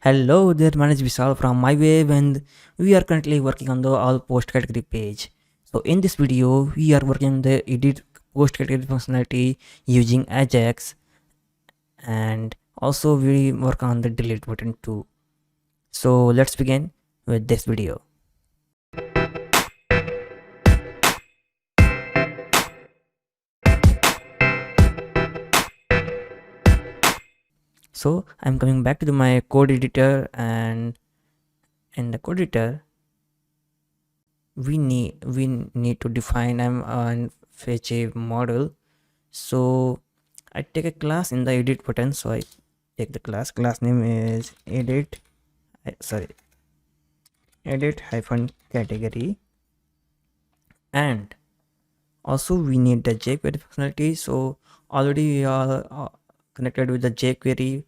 Hello there, my name is Vishal from MyWave and we are currently working on the all post category page. So in this video, we are working on the edit post category functionality using Ajax, and also we work on the delete button too. So let's begin with this video. So I'm coming back to my code editor, and in the code editor we need to define and fetch a model. So I take a class in the edit button. So I take the class name is edit hyphen category, and also we need the jQuery functionality. So already we are connected with the jQuery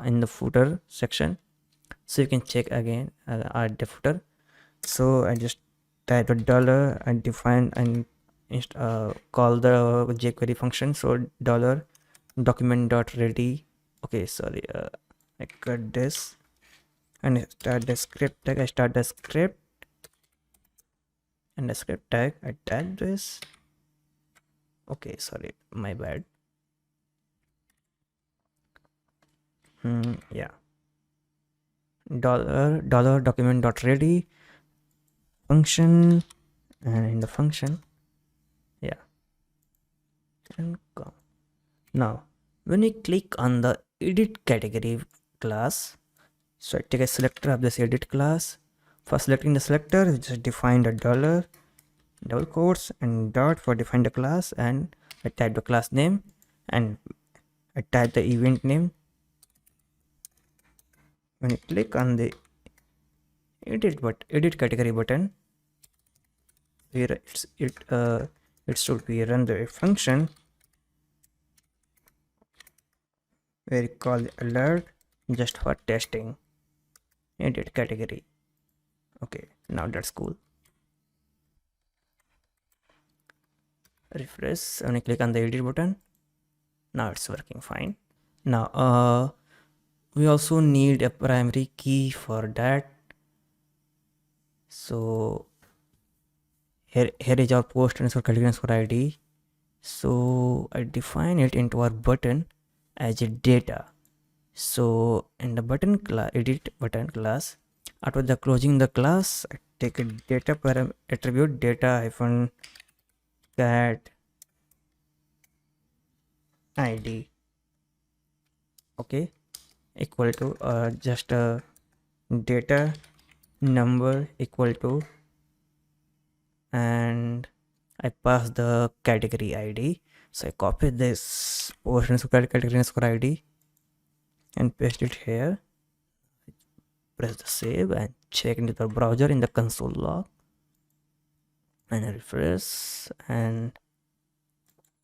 in the footer section, so you can check again at the footer. So I just type a dollar and define and call the jQuery function. So dollar document dot ready. Okay, sorry, I cut this and start the script tag. I start the script, and the script tag I tag this. Okay, sorry, my bad. Yeah, dollar document dot ready function, and in the function, yeah, and come. Now when we click on the edit category class, so I take a selector of this edit class. For selecting the selector, we just define the dollar double quotes and dot for define the class, and I type the class name and I type the event name. When you click on the edit category button, here it should be run the function where you call the alert just for testing edit category. Okay, now that's cool. Refresh. When you click on the edit button, now it's working fine. Now we also need a primary key for that. So here is our post underscore category underscore id. So I define it into our button as a data. So in the button class, edit button class, after the closing the class, I take a data attribute data hyphen cat id. Okay, equal to just a data number equal to, and I pass the category id. So I copy this portion of category id and paste it here. Press the save and check into the browser in the console log and refresh and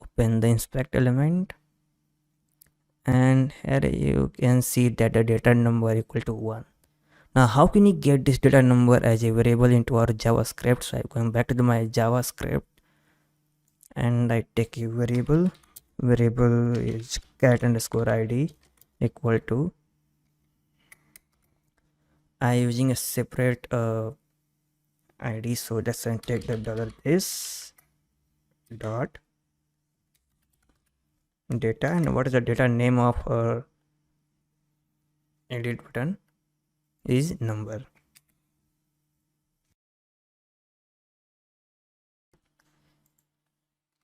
open the inspect element, and here you can see that the data number equal to 1. Now how can you get this data number as a variable into our JavaScript? So I'm going back to my JavaScript and I take a variable is cat underscore id equal to, I using a separate id, so that's and take the dollar this dot data, and what is the data name of our edit button is number.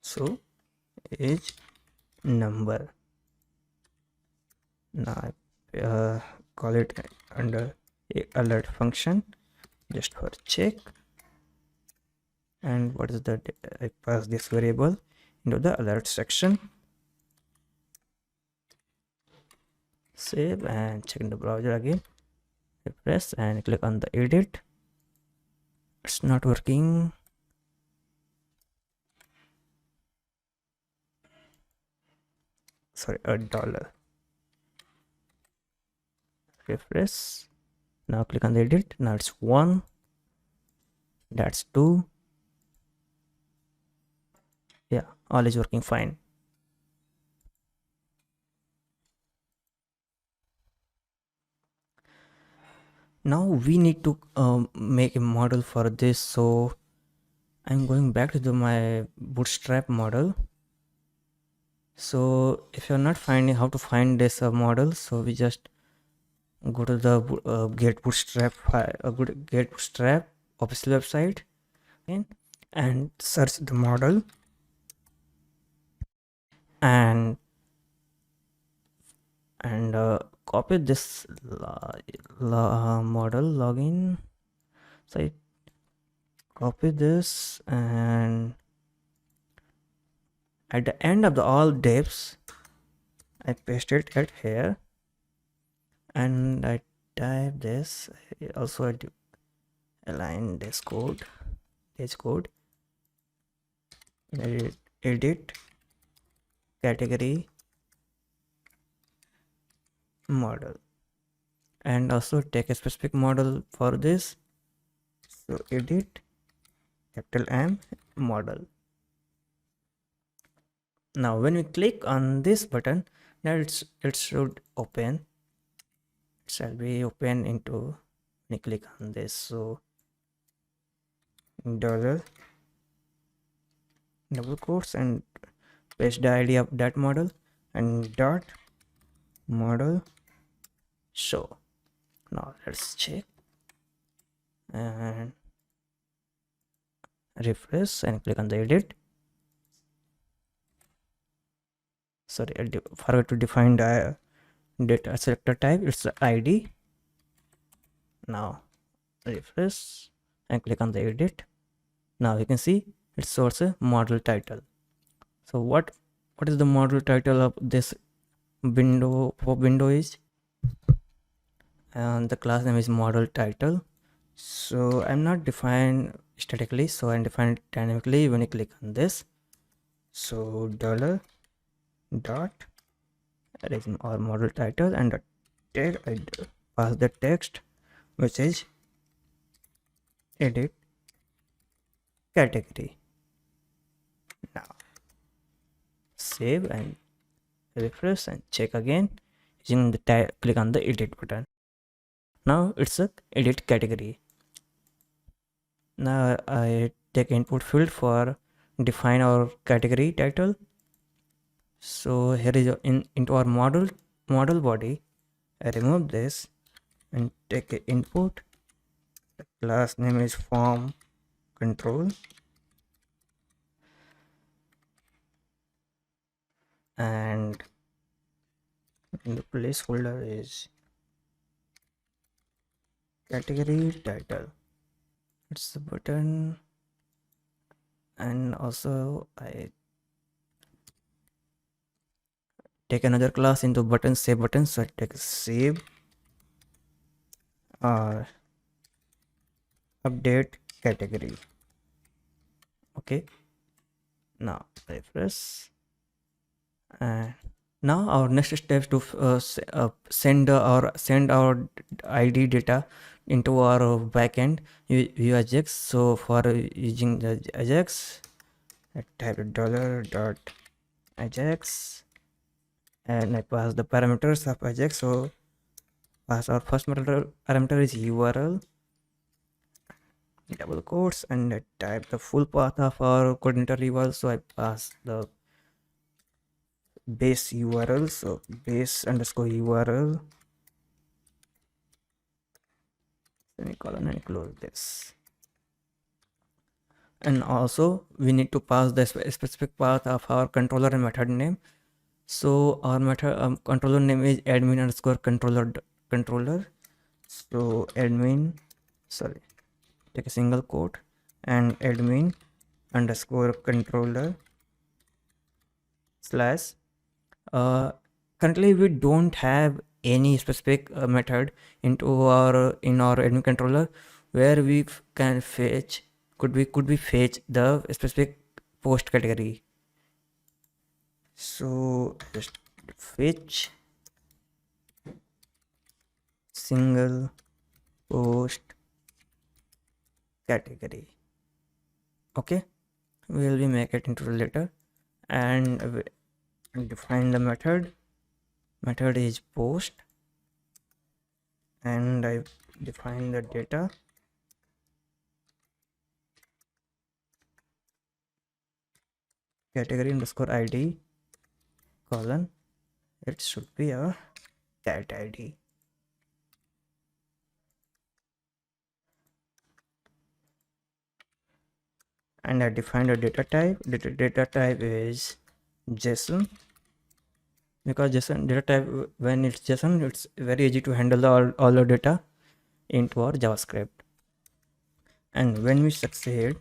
So is number. Now call it under a alert function just for check, and what is the I pass this variable into the alert section. Save and check in the browser again, refresh and click on the edit. It's not working. Sorry, a dollar. Refresh. Now click on the edit. Now it's 1, that's 2. Yeah, all is working fine. Now we need to make a model for this, so I'm going back to my bootstrap model. So if you're not finding how to find this model, so we just go to the get bootstrap get bootstrap official website and search the model and copy this model login. So I copy this, and at the end of the all divs I paste it at here, and I type this. Also I align this code, edit category model, and also take a specific model for this. So edit capital M model. Now when we click on this button, now it should open. It shall be open into, when you click on this, so dollar double quotes and paste the ID of that model and dot model show. Now let's check and refresh and click on the edit. Sorry, I forgot to define the data selector type. It's the ID. Now refresh and click on the edit. Now you can see it shows a model title. So what is the model title of this window is, and the class name is model title. So I'm not defined statically, so I'm defined dynamically when you click on this. So dollar dot or model title, and the tag I pass the text which is edit category. Now save and refresh and check again using the click on the edit button. Now it's a edit category. Now I take input field for define our category title. So here is into our model body. I remove this and take a input. The class name is form control, and the placeholder is category title. It's the button, and also I take another class into button, save button. So I take save update category. Okay, now refresh, and now our next step is to send our ID data into our backend via Ajax. So for using the Ajax, I type $.ajax and I pass the parameters of Ajax. So pass our first parameter is URL, double quotes, and I type the full path of our CodeIgniter reval. So I pass the base URL, so base underscore URL semicolon and close this. And also we need to pass the specific path of our controller and method name. So our method controller name is admin underscore controller. So admin, sorry, take a single quote, and admin underscore controller slash. Currently we don't have any specific method in our admin controller where we can fetch, could we fetch the specific post category. So just fetch single post category. Okay, we will make it into later, and define the method is post, and I define the data category underscore id colon, it should be a cat id. And I defined a data type. Data type is JSON, because JSON data type, when it's JSON, it's very easy to handle all the data into our JavaScript. And when we succeed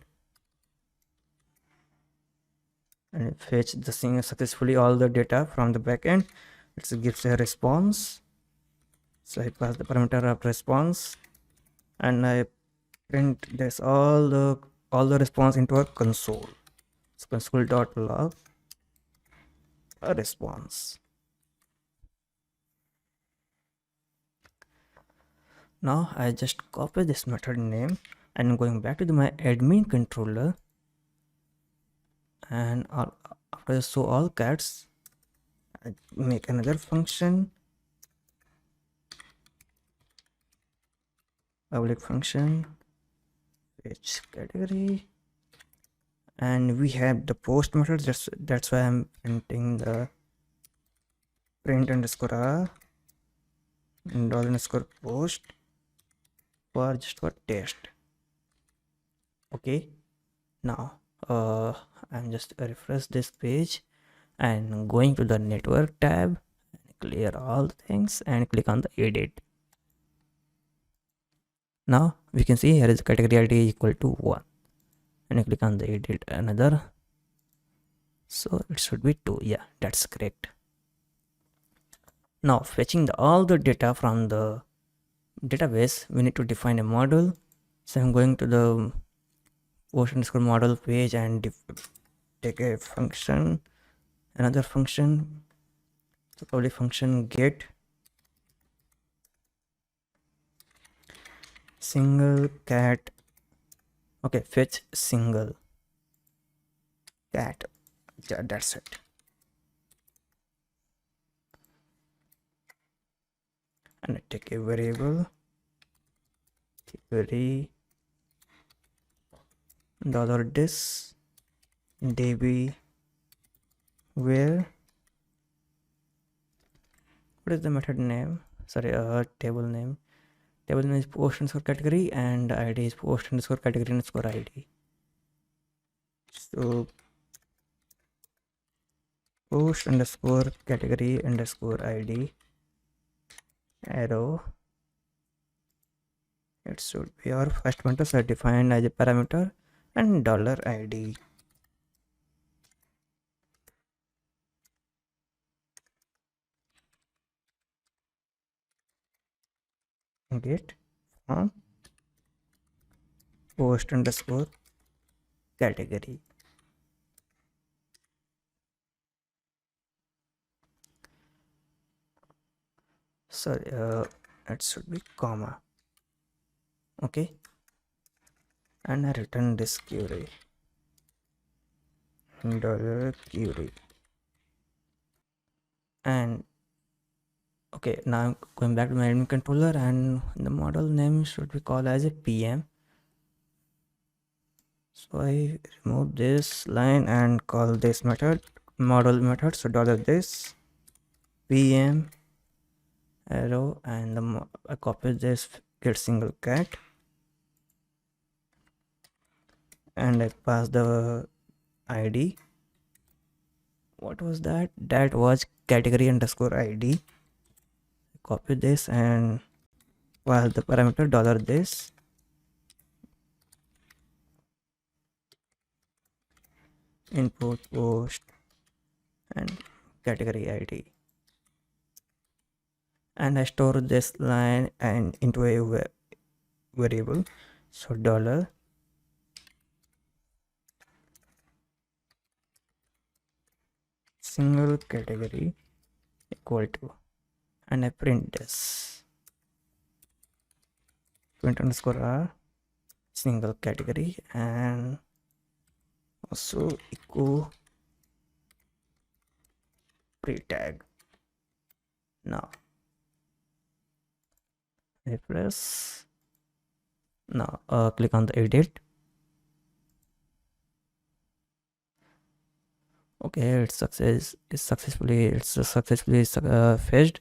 and fetch the thing successfully all the data from the backend, it gives a response. So I pass the parameter of response and I print this all the response into a console. So console.log a response. Now I just copy this method name and going back to my admin controller, and after show all cats, I make another function, public function, fetch category, and we have the post method. That's why I'm printing the print underscore r and dollar underscore post for just for test. Okay, now I'm just refresh this page and going to the network tab, clear all things and click on the edit. Now we can see here is category id equal to 1 and I click on the edit another, so it should be 2. Yeah, that's correct. Now fetching all the data from the database, we need to define a model. So I'm going to the post underscore model page and take a function, another function, so public function get single cat. Okay, fetch single cat. Yeah, that's it. And I take a variable $this db where, what is the method name, sorry, table name is post underscore category and id is post underscore category underscore id. So post underscore category underscore id arrow, it should be our first pointer, so defined as a parameter, and $id. Get from post underscore category. Sorry, it should be comma. Okay, and I return this query, $query. And okay, now I'm going back to my admin controller and the model name should be called as a PM. So I remove this line and call this method model method. So $this PM arrow, and I copy this get single cat and I pass the id. What was that? That was category underscore id. Copy this and pass the parameter $this input post and category id, and I store this line and into a variable. So dollar single category equal to, and I print this print underscore r single category and also echo pre tag. Now refresh. Now click on the edit. Okay, it's successfully fetched.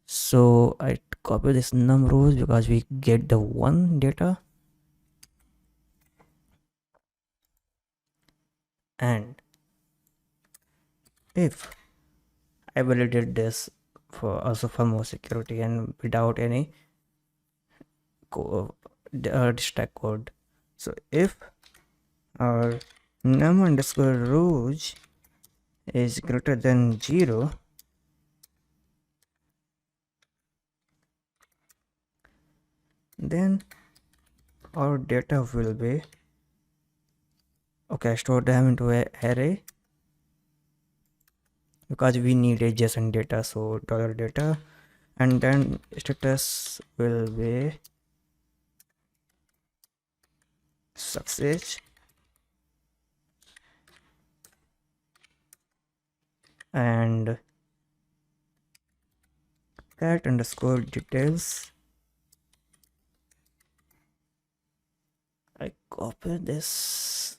So I copy this num rows because we get the one data, and if I validate this for also for more security and without any stack code. So if our num underscore rows is greater than 0, then our data will be okay. Store them into a array because we need a JSON data. So dollar data, and then status will be success, and cat underscore details. I copy this,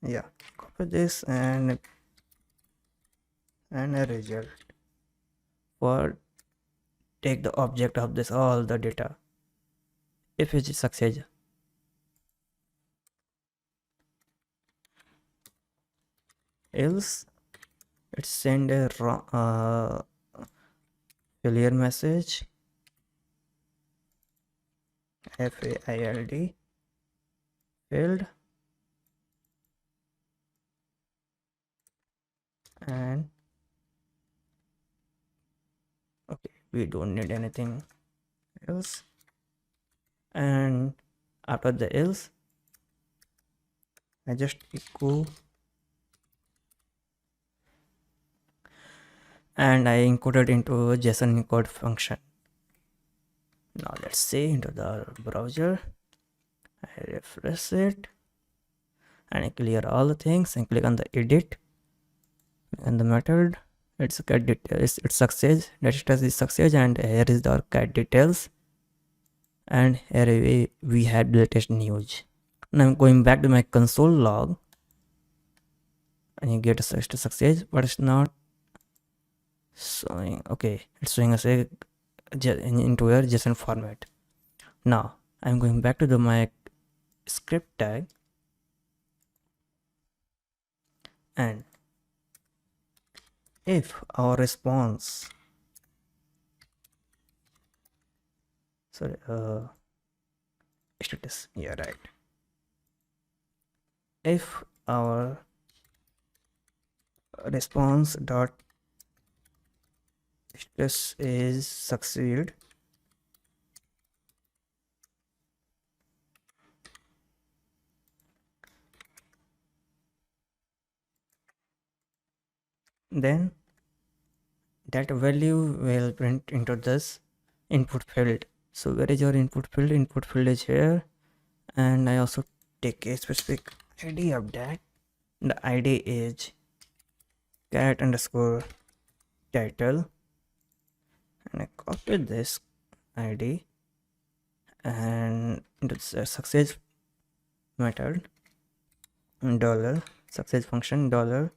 yeah, copy this and a result for take the object of this all the data. If it is success, else it send a wrong failure message, failed, failed, and okay, we don't need anything else. And after the else, I just echo and I encoded into a JSON encode function. Now let's see into the browser. I refresh it and I clear all the things and click on the edit and the method. It's cat details. It's success. That status is success, and here is the cat details. And here we had the latest news. Now I'm going back to my console log, and you get a success, but it's not showing. Okay, it's showing us a into a JSON format. Now I'm going back to my script tag, and if our response, sorry, status, yeah, right. If our response dot status is succeed, then that value will print into this input field. So where is your input field? Input field is here, and I also take a specific ID of that. The ID is cat underscore title, and I copy this ID and into the success method, dollar success function, dollar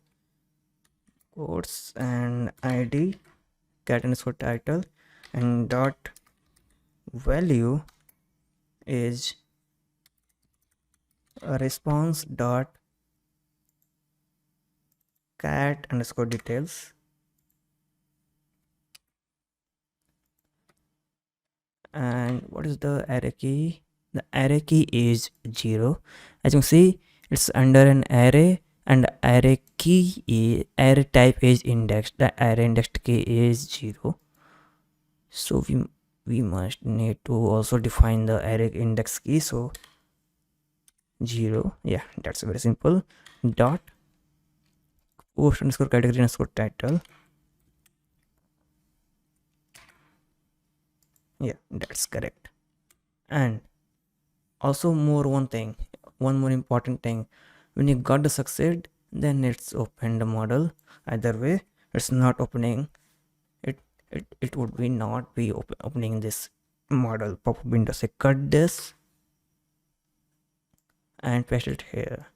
quotes and ID cat underscore title, and dot value is a response dot cat underscore details, and what is the array key? The array key is 0. As you can see, it's under an array, and the array key is array type is indexed. The array indexed key is 0. So we must need to also define the array index key. So 0, yeah, that's very simple. Dot post underscore category underscore title, yeah, that's correct. And also one more important thing, when you got the succeed, then it's open the model. Either way, it's not opening, it would be not be opening this model pop-up window. So cut this and paste it here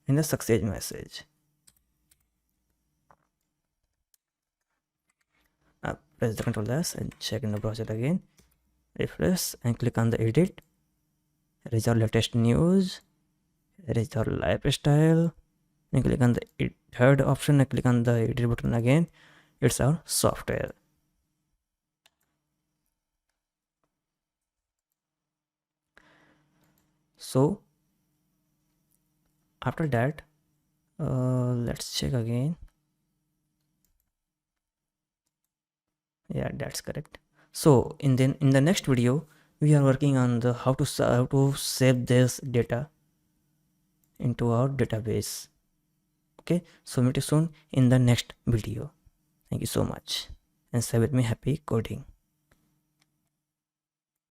in the success message. Press the Ctrl S and check in the browser again. Refresh and click on the edit. Here is our latest news. Here is our lifestyle. And click on the third option and click on the edit button again. It's our software. So after that, let's check again. Yeah, that's correct. So in the next video, we are working on the how to save this data into our database. Okay, so meet you soon in the next video. Thank you so much and stay with me. Happy coding.